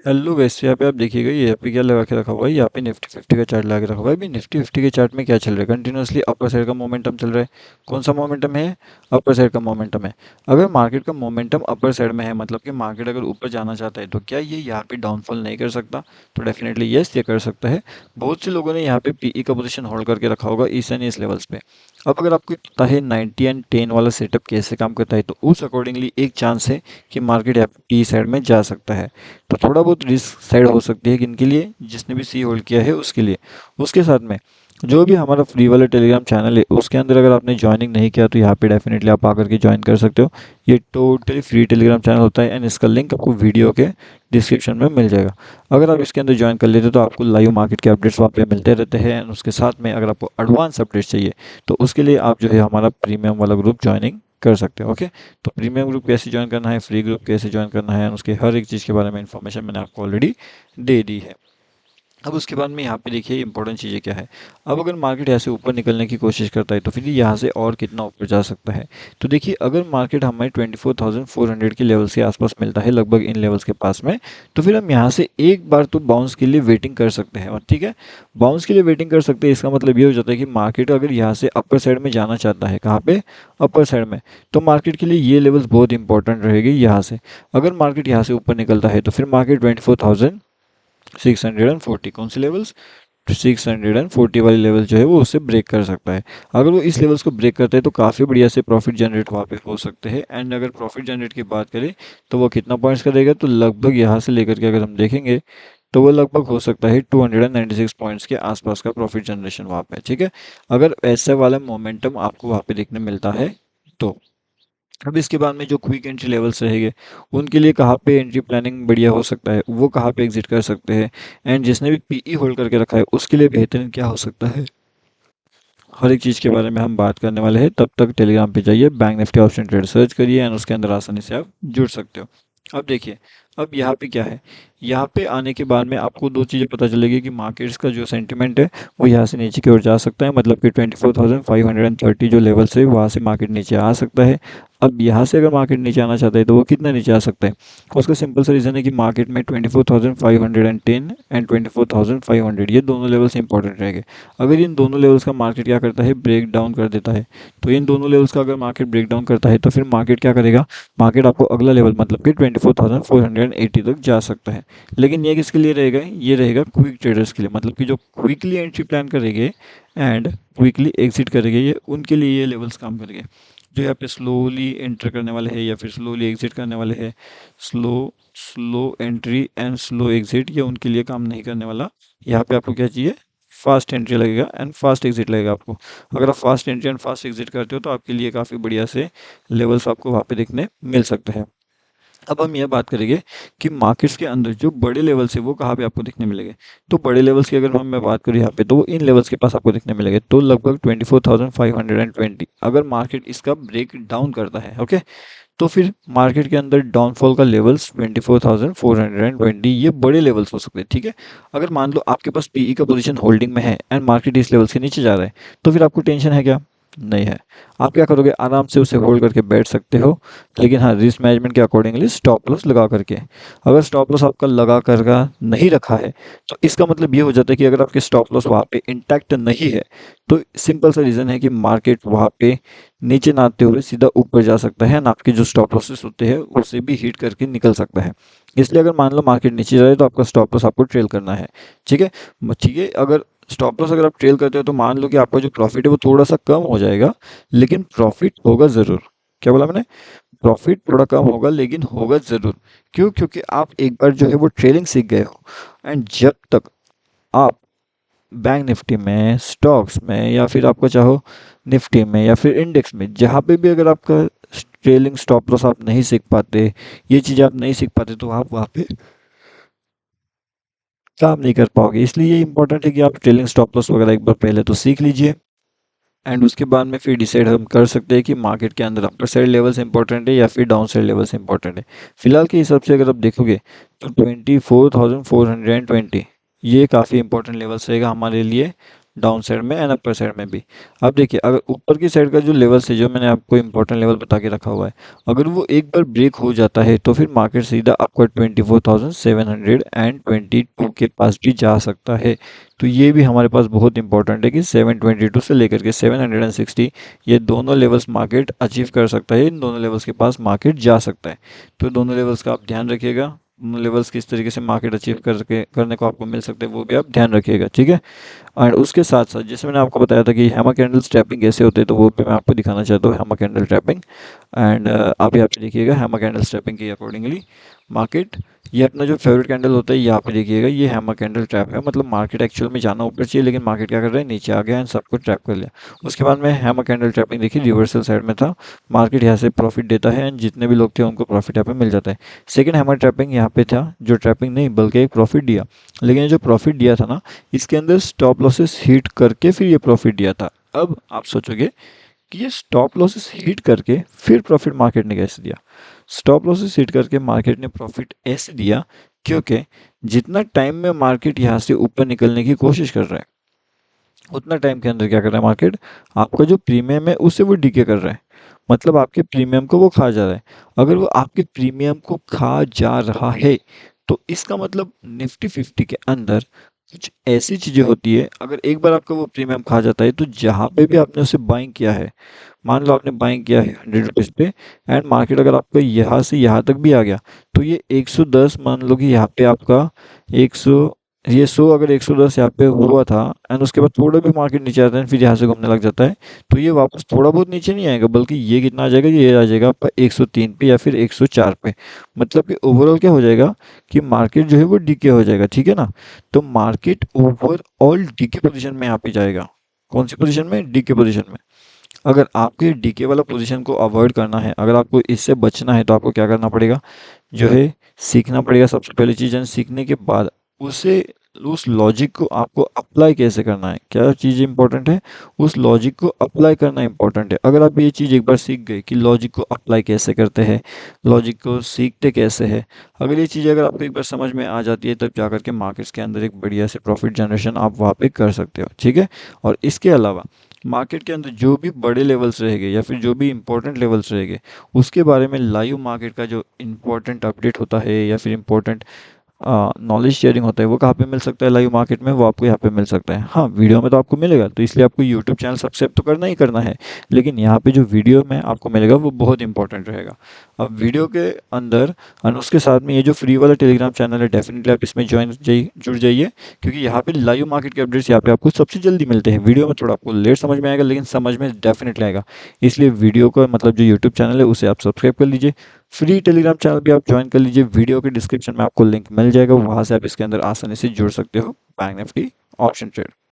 Hello guys, यहाँ पे आप देखिएगा, ये यहाँ पे क्या लगा के रखा हुआ है। यहाँ पे निफ्टी 50 का चार्ट लगा के रखा हुआ है। अभी निफ्टी 50 के चार्ट में क्या चल रहा है, कंटिन्यूअसली अपर साइड का मोमेंटम चल रहा है। कौन सा मोमेंटम है? अपर साइड का मोमेंटम है। अगर मार्केट का मोमेंटम अपर साइड में है, मतलब कि मार्केट अगर ऊपर जाना चाहता है, तो क्या ये यहाँ पे डाउनफॉल नहीं कर सकता? तो डेफिनेटली यस, ये कर सकता है। बहुत से लोगों ने यहाँ पे पीई का पोजीशन होल्ड करके रखा होगा इस एंड इस लेवल्स पे। अब अगर आपको पता है 90 एंड 10 वाला सेटअप कैसे काम करता है, तो उस अकॉर्डिंगली एक चांस है कि मार्केट यहाँ पे पी साइड में जा सकता है। तो थोड़ा बहुत रिस्क साइड हो सकती है किनके लिए, जिसने भी सी होल्ड किया है उसके लिए। उसके साथ में जो भी हमारा फ्री वाला टेलीग्राम चैनल है, उसके अंदर अगर आपने ज्वाइनिंग नहीं किया तो यहाँ पे डेफिनेटली आप आकर के ज्वाइन कर सकते हो। ये टोटली फ्री टेलीग्राम चैनल होता है एंड इसका लिंक आपको वीडियो के डिस्क्रिप्शन में मिल जाएगा। अगर आप इसके अंदर ज्वाइन कर लेते हो तो आपको लाइव मार्केट के अपडेट्स वहाँ पे मिलते रहते हैं। एंड उसके साथ में अगर आपको एडवांस अपडेट्स चाहिए तो उसके लिए आप जो है हमारा प्रीमियम वाला ग्रुप ज्वाइनिंग कर सकते हो। ओके, तो प्रीमियम ग्रुप कैसे ज्वाइन करना है, फ्री ग्रुप कैसे ज्वाइन करना है, उसके हर एक चीज़ के बारे में इन्फॉर्मेशन मैंने आपको ऑलरेडी दे दी है। अब उसके बाद में यहाँ पे देखिए इंपॉर्टेंट चीज़ें क्या है। अब अगर मार्केट ऐसे ऊपर निकलने की कोशिश करता है तो फिर यहाँ से और कितना ऊपर जा सकता है। तो देखिए, अगर मार्केट हमें 24,400 के लेवल्स के आसपास मिलता है, लगभग इन लेवल्स के पास में, तो फिर हम यहाँ से एक बार तो बाउंस के लिए वेटिंग कर सकते हैं। और ठीक है, बाउंस के लिए वेटिंग कर सकते हैं, इसका मतलब ये हो जाता है कि मार्केट अगर यहाँ से अपर साइड में जाना चाहता है, कहाँ पे? अपर साइड में, तो मार्केट के लिए ये लेवल्स बहुत इंपॉर्टेंट रहेगी। यहाँ से अगर मार्केट यहाँ से ऊपर निकलता है तो फिर मार्केट 24,640, कौन से लेवल्स? 640 वाली लेवल जो है वो उससे ब्रेक कर सकता है। अगर वो इस लेवल्स को ब्रेक करता है तो काफ़ी बढ़िया से प्रॉफिट जनरेट वहाँ पे हो सकते हैं। एंड अगर प्रॉफिट जनरेट की बात करें तो वो कितना पॉइंट्स का देगा, तो लगभग यहाँ से लेकर के अगर हम देखेंगे तो वो लगभग हो सकता है 296 पॉइंट्स के आसपास का प्रॉफिट जनरेशन वहाँ पे। ठीक है, अगर ऐसे वाला मोमेंटम आपको वहाँ पे देखने मिलता है तो। अब इसके बाद में जो क्विक एंट्री लेवल्स रहेंगे, उनके लिए कहाँ पे एंट्री प्लानिंग बढ़िया हो सकता है, वो कहाँ पे एग्जिट कर सकते हैं। एंड जिसने भी पीई होल्ड करके रखा है उसके लिए बेहतरीन क्या हो सकता है, हर एक चीज़ के बारे में हम बात करने वाले हैं। तब तक टेलीग्राम पे जाइए, bank Nifty option trade search करिए एंड उसके अंदर आसानी से आप जुड़ सकते हो। अब देखिए, अब यहाँ पे क्या है, यहाँ पे आने के बाद में आपको दो चीज़ें पता चलेगी कि मार्केट्स का जो सेंटिमेंट है वो यहाँ से नीचे की ओर जा सकता है, मतलब कि 24,530 जो लेवल से वहाँ से मार्केट नीचे आ सकता है। अब यहाँ से अगर मार्केट नीचे आना चाहता है तो वो कितना नीचे आ सकता है? उसका सिंपल सा रीज़न है कि मार्केट में 24,510 एंड 24,500 ये दोनों लेवल्स इंपॉर्टेंट रहेंगे। अगर इन दोनों लेवल्स का मार्केट क्या करता है, ब्रेक डाउन कर देता है, तो इन दोनों लेवल्स का अगर मार्केट ब्रेक डाउन करता है तो फिर मार्केट क्या करेगा, मार्केट आपको अगला लेवल मतलब कि 24,480 तक जा सकता है। लेकिन ये किसके लिए रहेगा? ये रहेगा क्विक ट्रेडर्स के लिए, मतलब कि जो क्विकली एंट्री प्लान करेंगे एंड क्विकली एग्जिट करेंगे, ये उनके लिए ये लेवल्स काम करेंगे। जो यहाँ पे स्लोली एंटर करने वाले हैं या फिर स्लोली एग्जिट करने वाले हैं, slow slow entry and slow exit, ये उनके लिए काम नहीं करने वाला। यहाँ पे आपको क्या चाहिए, फास्ट एंट्री लगेगा एंड फास्ट एग्जिट लगेगा आपको। अगर आप fast entry and fast exit करते हो तो आपके लिए काफ़ी बढ़िया से लेवल्स आपको वहाँ पे देखने मिल सकते हैं। अब हम यह बात करेंगे कि मार्केट्स के अंदर जो बड़े लेवल्स है वो कहाँ पे आपको देखने मिलेंगे। तो बड़े लेवल्स की अगर हम मैं बात करूँ यहाँ पे, तो वो इन लेवल्स के पास आपको देखने मिलेंगे, तो लगभग 24,520। अगर मार्केट इसका ब्रेक डाउन करता है, ओके, तो फिर मार्केट के अंदर डाउनफॉल का लेवल्स 24,420, ये बड़े लेवल्स हो सकते हैं। ठीक है, अगर मान लो आपके पास पीई का पोजीशन होल्डिंग में है एंड मार्केट इस लेवल्स के नीचे जा रहा है, तो फिर आपको टेंशन है क्या? नहीं है। आप क्या करोगे, आराम से उसे होल्ड करके बैठ सकते हो। लेकिन हाँ, रिस्क मैनेजमेंट के अकॉर्डिंगली स्टॉप लॉस लगा करके। अगर स्टॉप लॉस आपका लगा कर नहीं रखा है तो इसका मतलब ये हो जाता है कि अगर आपके स्टॉप लॉस वहाँ पे इंटैक्ट नहीं है, तो सिंपल सा रीज़न है कि मार्केट वहाँ पे नीचे ना आते हुए सीधा ऊपर जा सकता है ना, आपके जो स्टॉप लॉसेस होते हैं उसे भी हिट करके निकल सकता है। इसलिए अगर मान लो मार्केट नीचे जा रहा है तो आपका स्टॉप लॉस आपको ट्रेल करना है। ठीक है, ठीक है, अगर स्टॉप लॉस अगर आप ट्रेल करते हो तो मान लो कि आपका जो प्रॉफिट है वो थोड़ा सा कम हो जाएगा, लेकिन प्रॉफिट होगा ज़रूर। क्या बोला मैंने? प्रॉफिट थोड़ा कम होगा लेकिन होगा ज़रूर। क्यों? क्योंकि आप एक बार जो है वो ट्रेलिंग सीख गए हो। एंड जब तक आप बैंक निफ्टी में, स्टॉक्स में, या फिर आपको चाहो निफ्टी में या फिर इंडेक्स में, जहाँ पे भी अगर आपका ट्रेलिंग स्टॉप लॉस आप नहीं सीख पाते, ये चीज़ें आप नहीं सीख पाते, तो आप वहाँ पे काम नहीं कर पाओगे। इसलिए ये इंपॉर्टेंट है कि आप ट्रेलिंग स्टॉप लॉस वगैरह एक बार पहले तो सीख लीजिए। एंड उसके बाद में फिर डिसाइड हम कर सकते हैं कि मार्केट के अंदर अपर साइड लेवल्स इंपॉर्टेंट है या फिर डाउन साइड लेवल्स इंपॉर्टेंट है। फिलहाल के हिसाब से अगर आप देखोगे तो 24,420 ये काफ़ी इंपॉर्टेंट लेवल्स रहेगा हमारे लिए डाउन साइड में एंड अपर साइड में भी। अब देखिए अगर ऊपर की साइड का जो लेवल्स है जो मैंने आपको इंपॉर्टेंट लेवल बता के रखा हुआ है, अगर वो एक बार ब्रेक हो जाता है तो फिर मार्केट सीधा आपका 24,722 के पास भी जा सकता है। तो ये भी हमारे पास बहुत इंपॉर्टेंट है कि 722 से लेकर के 760 ये दोनों लेवल्स मार्केट अचीव कर सकता है, इन दोनों लेवल्स के पास मार्केट जा सकता है। तो दोनों लेवल्स का आप ध्यान रखिएगा, लेवल्स किस तरीके से मार्केट अचीव करने को आपको मिल सकते हैं वो भी आप ध्यान रखिएगा, ठीक है। और उसके साथ साथ जैसे मैंने आपको बताया था कि हैमर कैंडल्स टैपिंग कैसे होते हैं, तो वो भी मैं आपको दिखाना चाहता हूँ हैमर कैंडल टैपिंग। एंड आप यहाँ पे देखिएगा हैमर कैंडल्स टैपिंग के अकॉर्डिंगली मार्केट, ये अपना जो फेवरेट कैंडल होता है यहाँ पे देखिएगा, ये हैमर कैंडल ट्रैप है। मतलब मार्केट एक्चुअल में जाना ऊपर चाहिए लेकिन मार्केट क्या कर रहा है, नीचे आ गया एंड सबको ट्रैप कर लिया। उसके बाद में हैमर कैंडल ट्रैपिंग देखिए, रिवर्सल साइड में था, मार्केट यहाँ से प्रॉफिट देता है एंड जितने भी लोग थे उनको प्रॉफिट यहाँ पे मिल जाता है। सेकंड हैमर ट्रैपिंग यहाँ पे था, जो ट्रैपिंग नहीं बल्कि एक प्रॉफिट दिया, लेकिन ये जो प्रॉफिट दिया था ना, इसके अंदर स्टॉप लॉसेस हिट करके फिर ये प्रॉफिट दिया था। अब आप सोचोगे कि ये स्टॉप लॉसेस हिट करके फिर प्रॉफिट मार्केट ने कैसे दिया। स्टॉप लॉसेस हिट करके मार्केट ने प्रॉफिट ऐसे दिया क्योंकि जितना टाइम में मार्केट यहाँ से ऊपर निकलने की कोशिश कर रहा है, उतना टाइम के अंदर क्या कर रहा है मार्केट, आपका जो प्रीमियम है उसे वो डीके कर रहा है। मतलब आपके प्रीमियम को वो खा जा रहा है। अगर वो आपके प्रीमियम को खा जा रहा है तो इसका मतलब निफ्टी 50 के अंदर कुछ ऐसी चीजें होती है, अगर एक बार आपका वो प्रीमियम खा जाता है तो जहाँ पे भी आपने उसे बाइंग किया है, मान लो आपने बाइंग किया है 100 रुपीज़ पे एंड मार्केट अगर आपका यहाँ से यहाँ तक भी आ गया तो ये 110, मान लो कि यहाँ पे आपका 100, ये 100 अगर 110 यहाँ पे हुआ था एंड उसके बाद थोड़ा भी मार्केट नीचे आता है फिर यहाँ से घूमने लग जाता है, तो ये वापस थोड़ा बहुत नीचे नहीं आएगा बल्कि ये कितना आ जाएगा, ये आ जाएगा आपका 103 पे या फिर 104 पे। मतलब कि ओवरऑल क्या हो जाएगा कि मार्केट जो है वो डीके हो जाएगा, ठीक है ना। तो मार्केट ओवरऑल डीके पोजीशन में यहाँ पे जाएगा। कौन सी पोजीशन में, डीके पोजीशन में। अगर आपके डीके वाला पोजीशन को अवॉइड करना है, अगर आपको इससे बचना है तो आपको क्या करना पड़ेगा, जो है सीखना पड़ेगा सबसे पहली चीज़। एंड सीखने के बाद उसे, उस लॉजिक को आपको अप्लाई कैसे करना है, क्या चीज़ इंपॉर्टेंट है, उस लॉजिक को अप्लाई करना इंपॉर्टेंट है। अगर आप ये चीज़ एक बार सीख गए कि लॉजिक को अप्लाई कैसे करते हैं, लॉजिक को सीखते कैसे है, अगर ये चीज़ अगर आपको एक बार समझ में आ जाती है तब जाकर के मार्केट्स के अंदर एक बढ़िया से प्रॉफिट जनरेशन आप वहाँ पे कर सकते हो, ठीक है। और इसके अलावा मार्केट के अंदर जो भी बड़े लेवल्स रहेंगे या फिर जो भी इंपॉर्टेंट लेवल्स रहेंगे उसके बारे में लाइव मार्केट का जो इंपॉर्टेंट अपडेट होता है या फिर इंपॉर्टेंट नॉलेज शेयरिंग होता है वो कहाँ पे मिल सकता है, लाइव मार्केट में, वो आपको यहाँ पे मिल सकता है। हाँ, वीडियो में तो आपको मिलेगा, तो इसलिए आपको यूट्यूब चैनल सब्सक्राइब तो करना ही करना है, लेकिन यहाँ पे जो वीडियो में आपको मिलेगा वो बहुत इंपॉर्टेंट रहेगा। अब वीडियो के अंदर और उसके साथ में ये जो फ्री वाला टेलीग्राम चैनल है डेफिनेटली आप इसमें जुड़ जाइए, क्योंकि यहाँ पे लाइव मार्केट के अपडेट्स यहाँ पे आपको सबसे जल्दी मिलते हैं। वीडियो में थोड़ा आपको लेट समझ में आएगा लेकिन समझ में डेफिनेटली आएगा। इसलिए वीडियो का मतलब जो यूट्यूब चैनल है उसे आप सब्सक्राइब कर लीजिए, फ्री टेलीग्राम चैनल भी आप ज्वाइन कर लीजिए, वीडियो के डिस्क्रिप्शन में आपको लिंक मिल जाएगा, वहाँ से आप इसके अंदर आसानी से जुड़ सकते हो बैंक निफ्टी ऑप्शन ट्रेड।